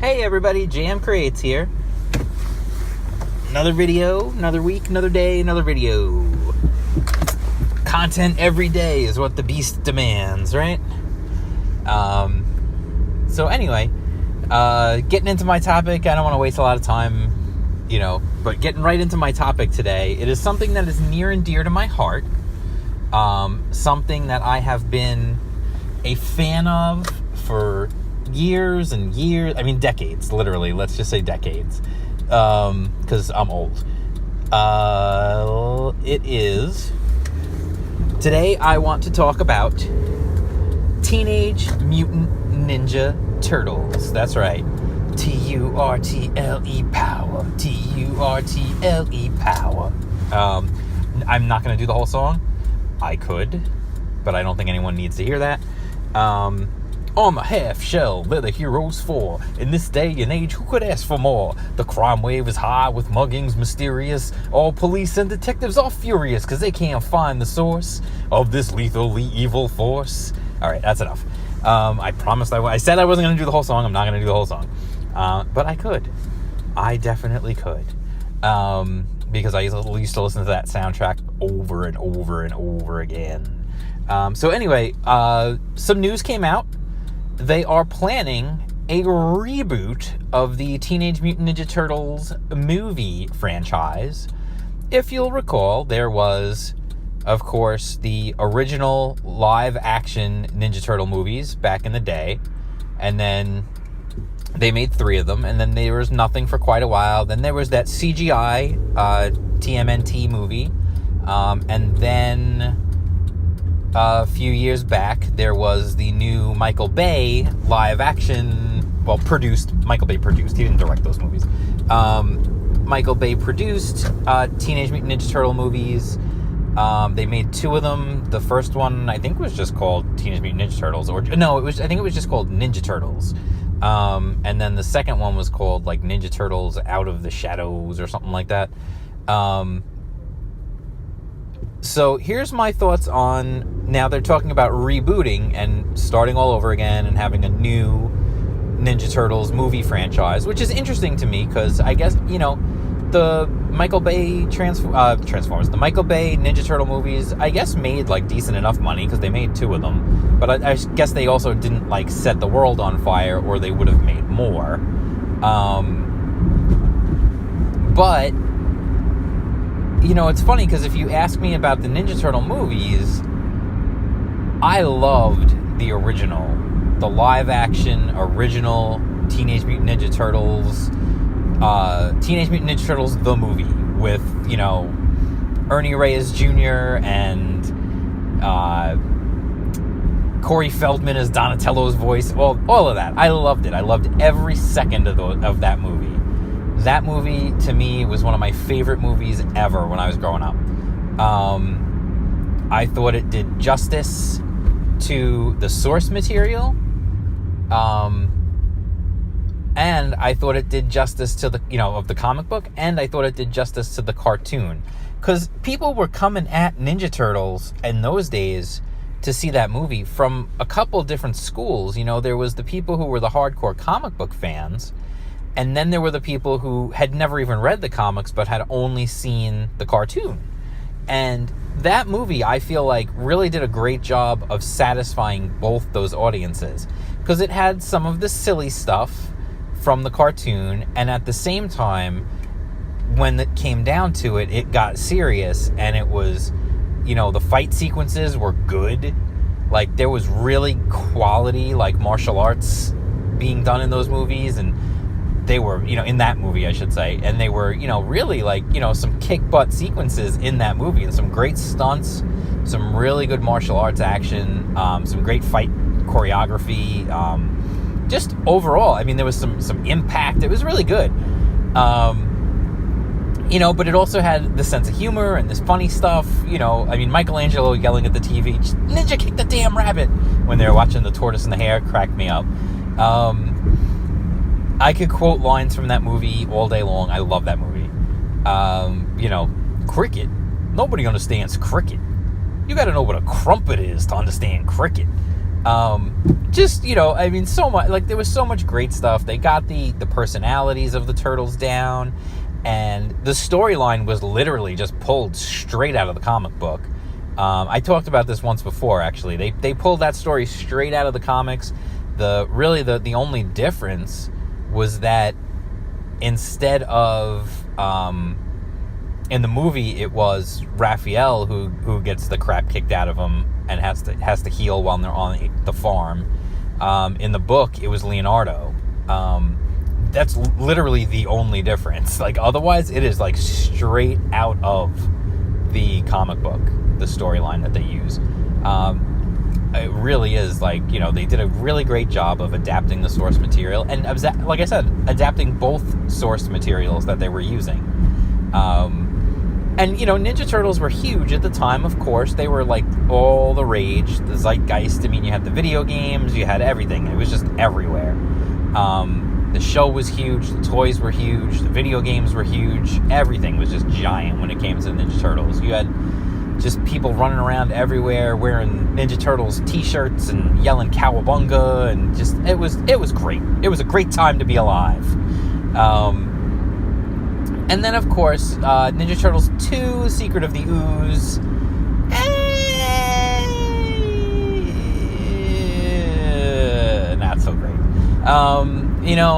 Hey everybody, Jam Creates here. Another video, another week, another day, another video. Content every day is what the beast demands, right? So anyway, getting into my topic, I don't want to waste a lot of time, but getting right into my topic today, it is something that is near and dear to my heart. Something that I have been a fan of for years and years, decades, literally, let's just say decades, because I'm old. Today I want to talk about Teenage Mutant Ninja Turtles. That's right. Turtle power. Turtle power. I'm not going to do the whole song. I could, but I don't think anyone needs to hear that. I'm a half-shell, they're the heroes for. In this day and age, who could ask for more? The crime wave is high with muggings mysterious. All police and detectives are furious because they can't find the source of this lethally evil force. Alright, that's enough. I promised I said I wasn't going to do the whole song. I'm not going to do the whole song. But I could. I definitely could. Because I used to listen to that soundtrack over and over and over again. So anyway, some news came out. They are planning a reboot of the Teenage Mutant Ninja Turtles movie franchise. If you'll recall, there was, of course, the original live-action Ninja Turtle movies back in the day. And then they made 3 of them, and then there was nothing for quite a while. Then there was that CGI TMNT movie. And then a few years back, there was the new Michael Bay Michael Bay produced. He didn't direct those movies. Michael Bay produced Teenage Mutant Ninja Turtle movies. They made 2 of them. The first one, I think, was just called Teenage Mutant Ninja Turtles. I think it was just called Ninja Turtles. And then the second one was called, Ninja Turtles Out of the Shadows or something like that. So here's my thoughts on, now they're talking about rebooting and starting all over again and having a new Ninja Turtles movie franchise, which is interesting to me because I guess, the Michael Bay Transformers, the Michael Bay Ninja Turtle movies, I guess made decent enough money because they made 2 of them, but I guess they also didn't set the world on fire, or they would have made more. But it's funny because if you ask me about the Ninja Turtle movies, I loved the original, the live-action original Teenage Mutant Ninja Turtles, Teenage Mutant Ninja Turtles the movie with, Ernie Reyes Jr. and Corey Feldman as Donatello's voice, all of that. I loved it. I loved every second of that movie. That movie, to me, was one of my favorite movies ever when I was growing up. I thought it did justice to the source material. And I thought it did justice to of the comic book. And I thought it did justice to the cartoon. Because people were coming at Ninja Turtles in those days to see that movie from a couple different schools. There was the people who were the hardcore comic book fans. And then there were the people who had never even read the comics but had only seen the cartoon. And that movie, I feel really did a great job of satisfying both those audiences. Because it had some of the silly stuff from the cartoon, and at the same time, when it came down to it, it got serious, and it was, the fight sequences were good. There was really quality, martial arts being done in those movies, and they were, in that movie, I should say, and they were, really some kick-butt sequences in that movie, and some great stunts, some really good martial arts action, some great fight choreography, just overall, there was some impact. It was really good. But it also had the sense of humor and this funny stuff, Michelangelo yelling at the TV, "Ninja, kick the damn rabbit," when they were watching The Tortoise and the Hare, cracked me up. I could quote lines from that movie all day long. I love that movie. Cricket. Nobody understands cricket. You gotta know what a crumpet is to understand cricket. Just, I mean, so much, like, there was so much great stuff. They got the personalities of the turtles down, and the storyline was literally just pulled straight out of the comic book. I talked about this once before, actually. They pulled that story straight out of the comics. The only difference was that instead of, in the movie, it was Raphael who gets the crap kicked out of him and has to heal while they're on the farm. In the book, it was Leonardo. That's literally the only difference. Like, otherwise, it is like straight out of the comic book, the storyline that they use. It really is like, they did a really great job of adapting the source material, and like I said, adapting both source materials that they were using. And, Ninja Turtles were huge at the time, of course. They were, like, all the rage, the zeitgeist. I mean, you had the video games, you had everything. It was just everywhere. The show was huge, the toys were huge, the video games were huge. Everything was just giant when it came to Ninja Turtles. You had just people running around everywhere wearing Ninja Turtles t-shirts and yelling cowabunga, and just, it was great. It was a great time to be alive. And then, of course, Ninja Turtles 2, Secret of the Ooze. Not so great.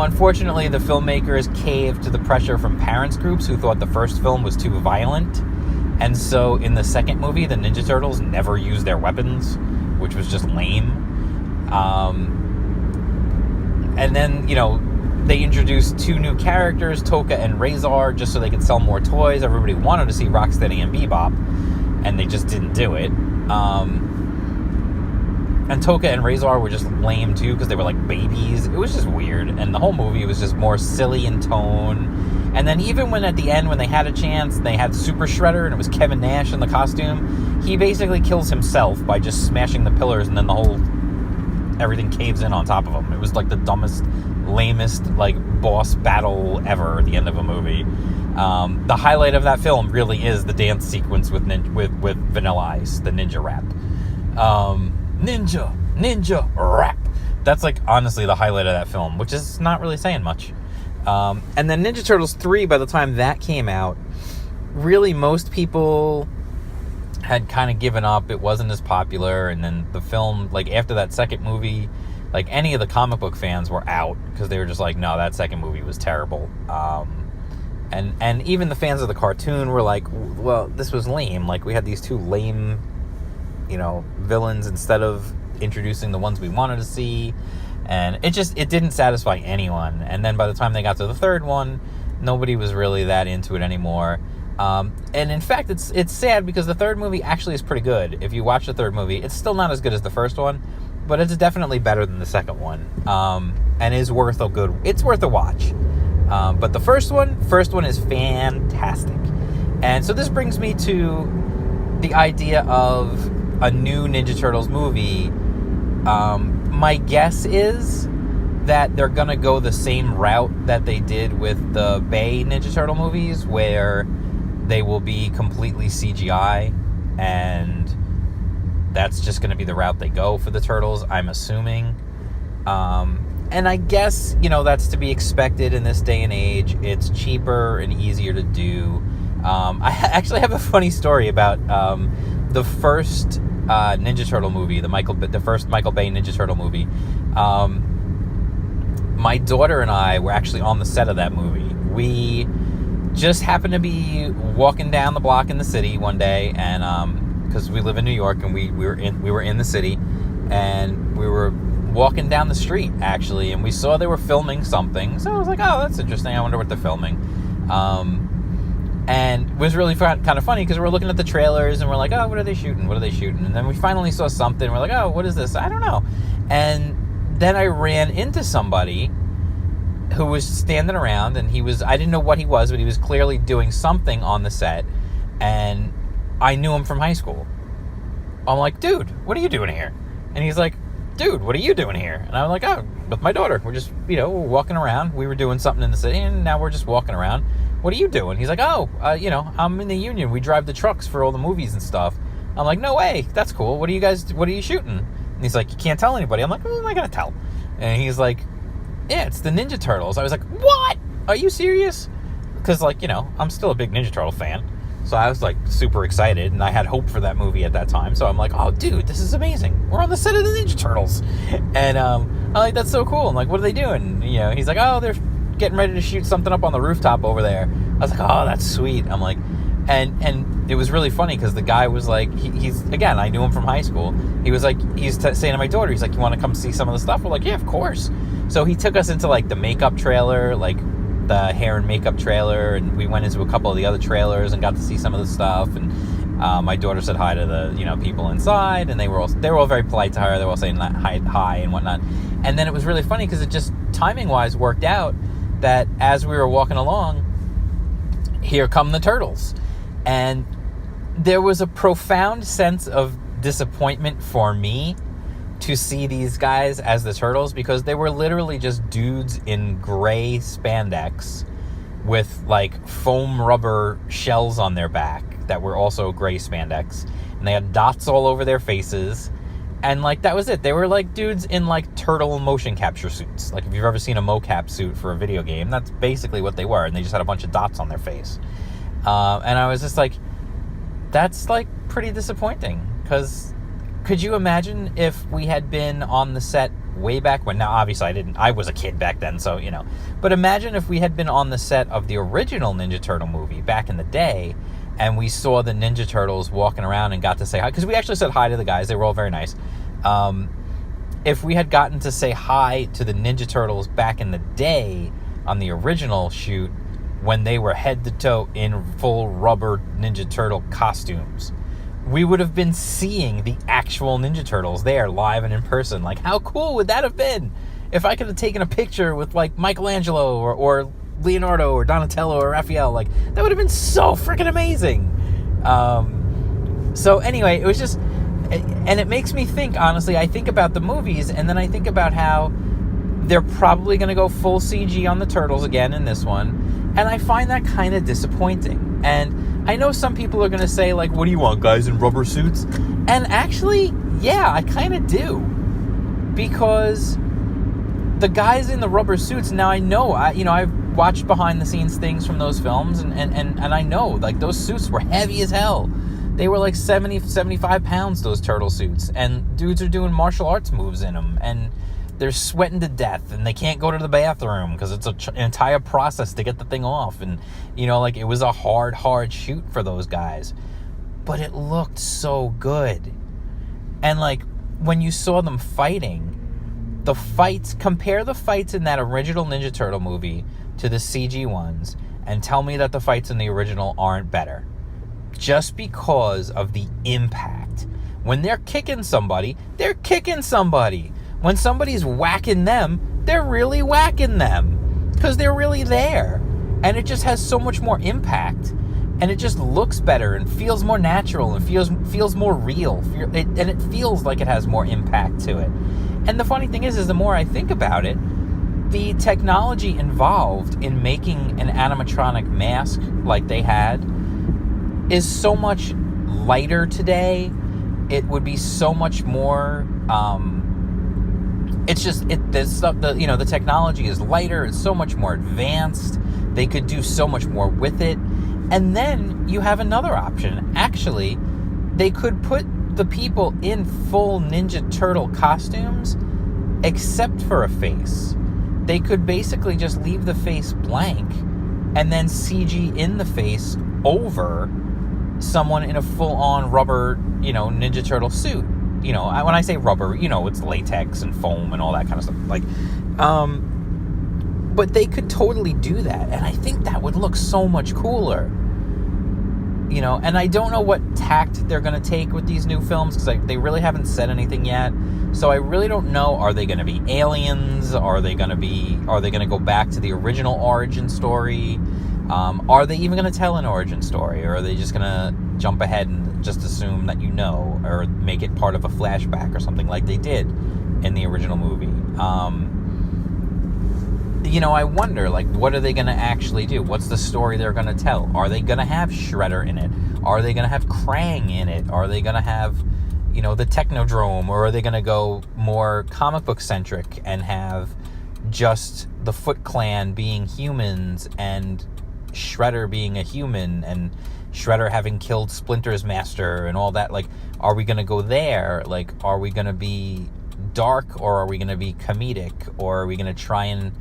Unfortunately, the filmmakers caved to the pressure from parents groups who thought the first film was too violent. And so in the second movie, the Ninja Turtles never used their weapons, which was just lame. And then, they introduced 2 new characters, Toka and Razor, just so they could sell more toys. Everybody wanted to see Rocksteady and Bebop, and they just didn't do it. And Toka and Razor were just lame, too, because they were like babies. It was just weird, and the whole movie was just more silly in tone. And then even when at the end, when they had a chance, they had Super Shredder, and it was Kevin Nash in the costume, he basically kills himself by just smashing the pillars, and then everything caves in on top of him. It was like the dumbest, lamest, like, boss battle ever at the end of a movie. The highlight of that film really is the dance sequence with Vanilla Ice, the ninja rap. Ninja rap. That's, like, honestly the highlight of that film, which is not really saying much. And then Ninja Turtles 3, by the time that came out, really most people had kind of given up. It wasn't as popular, and then the film, like, after that second movie, like, any of the comic book fans were out, because they were just like, no, that second movie was terrible. And even the fans of the cartoon were like, well, this was lame. Like, we had these 2 lame, villains instead of introducing the ones we wanted to see. And it didn't satisfy anyone. And then by the time they got to the third one, nobody was really that into it anymore. And in fact, it's sad, because the third movie actually is pretty good. If you watch the third movie, it's still not as good as the first one, but it's definitely better than the second one. And is worth a watch. But the first one is fantastic. And so this brings me to the idea of a new Ninja Turtles movie. My guess is that they're going to go the same route that they did with the Bay Ninja Turtle movies, where they will be completely CGI, and that's just going to be the route they go for the Turtles, I'm assuming. And I guess, that's to be expected in this day and age. It's cheaper and easier to do. I actually have a funny story about the first Ninja Turtle movie, the first Michael Bay Ninja Turtle movie. My daughter and I were actually on the set of that movie. We just happened to be walking down the block in the city one day, and because we live in New York, and we were in the city, and we were walking down the street, actually, and we saw they were filming something. So I was like, oh, that's interesting. I wonder what they're filming. And it was really kind of funny, because we're looking at the trailers, and we're like, oh, what are they shooting? And then we finally saw something. We're like, oh, what is this? I don't know. And then I ran into somebody who was standing around, and I didn't know what he was, but he was clearly doing something on the set, and I knew him from high school. I'm like, dude, what are you doing here? And he's like, dude, what are you doing here? And I'm like, oh, with my daughter. We're just, we're walking around. We were doing something in the city, and now we're just walking around. What are you doing? He's like, oh, I'm in the union. We drive the trucks for all the movies and stuff. I'm like, no way. That's cool. What are you shooting? And he's like, you can't tell anybody. I'm like, who am I going to tell? And he's like, yeah, it's the Ninja Turtles. I was like, what? Are you serious? Because, like, you know, I'm still a big Ninja Turtle fan. So I was, like, super excited, and I had hope for that movie at that time. So I'm like, oh, dude, this is amazing. We're on the set of the Ninja Turtles. And I'm like, that's so cool. I'm like, what are they doing? You know, he's like, oh, they're getting ready to shoot something up on the rooftop over there. I was like, oh, that's sweet. I'm like, and it was really funny because the guy was like, he's, again, I knew him from high school. He was like, saying to my daughter, he's like, you want to come see some of the stuff? We're like, yeah, of course. So he took us into, like, the makeup trailer, like, the hair and makeup trailer, and we went into a couple of the other trailers and got to see some of the stuff, and my daughter said hi to the, you know, people inside, and they were all very polite to her. They were all saying hi and whatnot. And then it was really funny because it just, timing-wise, worked out that as we were walking along, here come the turtles. And there was a profound sense of disappointment for me to see these guys as the turtles, because they were literally just dudes in gray spandex with, like, foam rubber shells on their back that were also gray spandex, and they had dots all over their faces, and, like, that was it. They were like dudes in, like, turtle motion capture suits. Like, if you've ever seen a mocap suit for a video game, that's basically what they were, and they just had a bunch of dots on their face. And I was just like, that's, like, pretty disappointing, because could you imagine if we had been on the set way back when? Now, obviously, I was a kid back then, so, you know. But imagine if we had been on the set of the original Ninja Turtle movie back in the day, and we saw the Ninja Turtles walking around and got to say hi. Because we actually said hi to the guys. They were all very nice. If we had gotten to say hi to the Ninja Turtles back in the day on the original shoot, when they were head to toe in full rubber Ninja Turtle costumes, we would have been seeing the actual Ninja Turtles there live and in person. Like, how cool would that have been if I could have taken a picture with, like, Michelangelo or Leonardo or Donatello or Raphael? Like, that would have been so freaking amazing. So anyway, it was just, and it makes me think, honestly, I think about the movies, and then I think about how they're probably going to go full CG on the Turtles again in this one, and I find that kind of disappointing. And I know some people are going to say, like, what do you want, guys in rubber suits? And actually, yeah, I kind of do. Because the guys in the rubber suits, now I know, I've watched behind-the-scenes things from those films, and I know, like, those suits were heavy as hell. They were like 70, 75 pounds, those turtle suits. And dudes are doing martial arts moves in them, and they're sweating to death, and they can't go to the bathroom because it's an entire process to get the thing off. And, you know, like, it was a hard shoot for those guys. But it looked so good. And, like, when you saw them fighting, compare the fights in that original Ninja Turtle movie to the CG ones, and tell me that the fights in the original aren't better. Just because of the impact. When they're kicking somebody, they're kicking somebody. When somebody's whacking them, they're really whacking them. Because they're really there. And it just has so much more impact. And it just looks better and feels more natural and feels more real. And it feels like it has more impact to it. And the funny thing is the more I think about it, the technology involved in making an animatronic mask like they had is so much lighter today. It would be so much more, the technology is lighter, it's so much more advanced, they could do so much more with it. And then you have another option. Actually, they could put the people in full Ninja Turtle costumes, except for a face. They could basically just leave the face blank, and then CG in the face over someone in a full-on rubber, Ninja Turtle suit. When I say rubber, it's latex and foam and all that kind of stuff. Like, but they could totally do that, and I think that would look so much cooler. And I don't know what tact they're going to take with these new films, because they really haven't said anything yet. So I really don't know. Are they going to be aliens? Are they going to go back to the original origin story? Are they even going to tell an origin story, or are they just going to jump ahead and just assume that or make it part of a flashback or something like they did in the original movie? I wonder, like, what are they going to actually do? What's the story they're going to tell? Are they going to have Shredder in it? Are they going to have Krang in it? Are they going to have, the Technodrome, or are they going to go more comic book centric and have just the Foot Clan being humans and Shredder being a human and Shredder having killed Splinter's master and all that? Like, are we going to go there? Like, are we going to be dark, or are we going to be comedic, or are we going to try and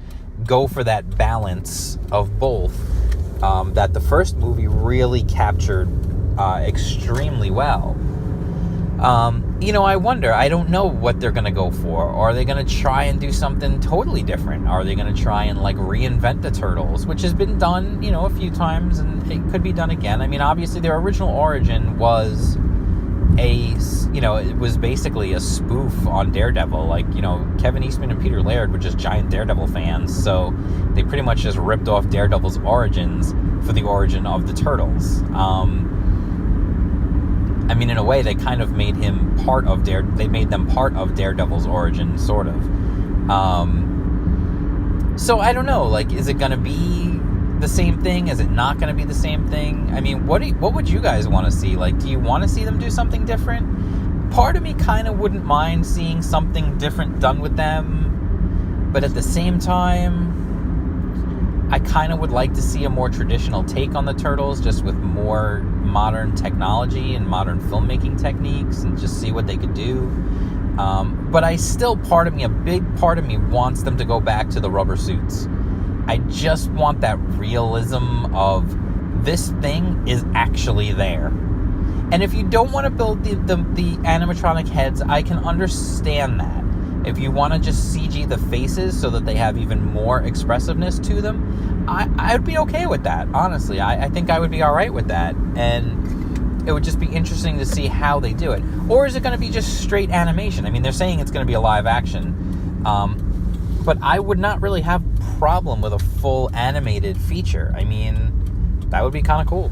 go for that balance of both that the first movie really captured extremely well? I wonder. I don't know what they're going to go for. Are they going to try and do something totally different? Are they going to try and, like, reinvent the Turtles, which has been done, a few times, and it could be done again? I mean, obviously, their original origin was it was basically a spoof on Daredevil. Like, Kevin Eastman and Peter Laird were just giant Daredevil fans, so they pretty much just ripped off Daredevil's origins for the origin of the Turtles. I mean, in a way, they kind of made him they made them part of Daredevil's origin, sort of. So I don't know, like, is it going to be the same thing? Is it not going to be the same thing? I mean, what would you guys want to see? Like, do you want to see them do something different? Part of me kind of wouldn't mind seeing something different done with them, but at the same time, I kind of would like to see a more traditional take on the Turtles, just with more modern technology and modern filmmaking techniques, and just see what they could do. But a big part of me wants them to go back to the rubber suits. I just want that realism of this thing is actually there. And if you don't want to build the animatronic heads, I can understand that. If you want to just CG the faces so that they have even more expressiveness to them, I would be okay with that, honestly. I think I would be all right with that. And it would just be interesting to see how they do it. Or is it going to be just straight animation? I mean, they're saying it's going to be a live action. But I would not really have a problem with a full animated feature. I mean, that would be kind of cool.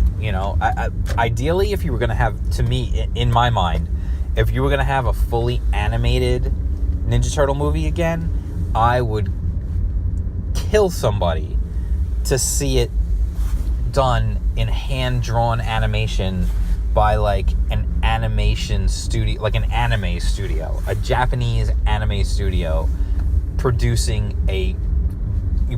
Ideally, if you were going to have, to me, in my mind, if you were going to have a fully animated Ninja Turtle movie again, I would kill somebody to see it done in hand-drawn animation by, like, an animation studio, like an anime studio, a Japanese anime studio, with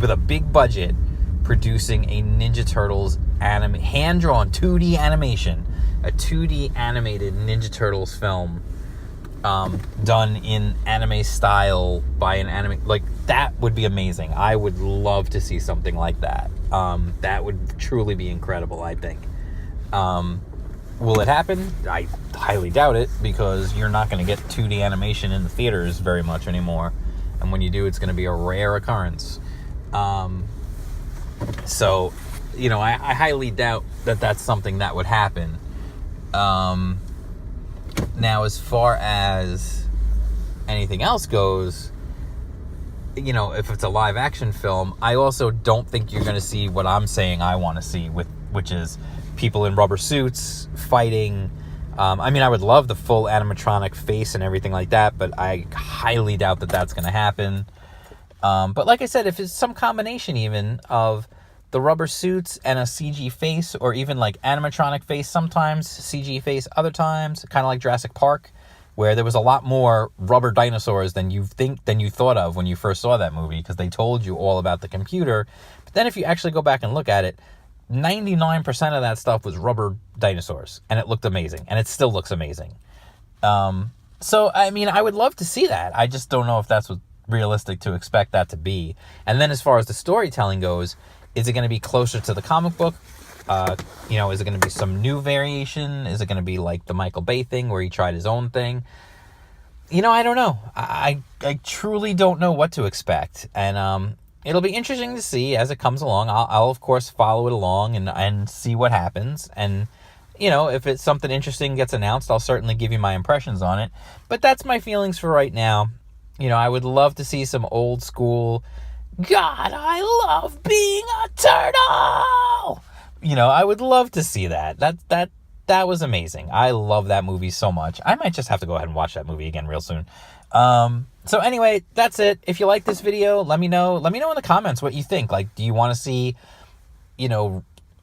a big budget, producing a Ninja Turtles hand-drawn 2D animation, a 2D animated Ninja Turtles film, done in anime style by an anime, like, that would be amazing. I would love to see something like that. That would truly be incredible, I think. Will it happen? I highly doubt it, because you're not going to get 2D animation in the theaters very much anymore. And when you do, it's going to be a rare occurrence. So, I highly doubt that that's something that would happen. Now, as far as anything else goes, if it's a live action film, I also don't think you're going to see what I'm saying I want to see, which is people in rubber suits fighting. I mean, I would love the full animatronic face and everything like that, but I highly doubt that that's going to happen. But like I said, if it's some combination even of the rubber suits and a CG face, or even like animatronic face sometimes, CG face other times, kind of like Jurassic Park, where there was a lot more rubber dinosaurs than you thought of when you first saw that movie, because they told you all about the computer. But then if you actually go back and look at it, 99% of that stuff was rubber dinosaurs, and it looked amazing, and it still looks amazing. So, I mean, I would love to see that. I just don't know if that's realistic to expect that to be. And then as far as the storytelling goes, is it going to be closer to the comic book? Is it going to be some new variation? Is it going to be like the Michael Bay thing where he tried his own thing? I don't know. I truly don't know what to expect. And it'll be interesting to see as it comes along. I'll of course follow it along and see what happens. And, if it's something interesting gets announced, I'll certainly give you my impressions on it. But that's my feelings for right now. I would love to see some old school, God, I love being a turtle! I would love to see that. That was amazing. I love that movie so much. I might just have to go ahead and watch that movie again real soon. So anyway, that's it. If you like this video, let me know. Let me know in the comments what you think. Like, do you want to see,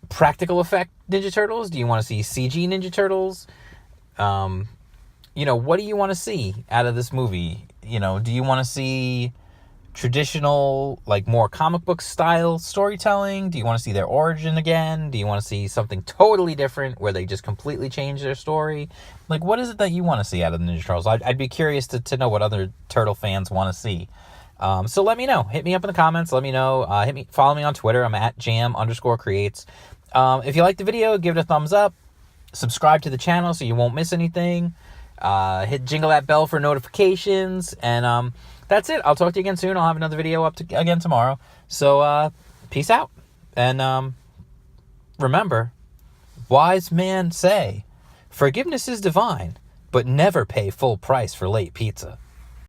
practical effect Ninja Turtles? Do you want to see CG Ninja Turtles? what do you want to see out of this movie? Do you want to see traditional, like, more comic book style storytelling? Do you want to see their origin again? Do you want to see something totally different where they just completely change their story? Like, what is it that you want to see out of the Ninja Turtles? I'd be curious to know what other Turtle fans want to see. So let me know. Hit me up in the comments. Let me know. Follow me on Twitter. I'm at jam_creates. If you liked the video, give it a thumbs up. Subscribe to the channel so you won't miss anything. Hit jingle that bell for notifications. And that's it. I'll talk to you again soon. I'll have another video up again tomorrow. So peace out. And remember, wise men say, forgiveness is divine, but never pay full price for late pizza.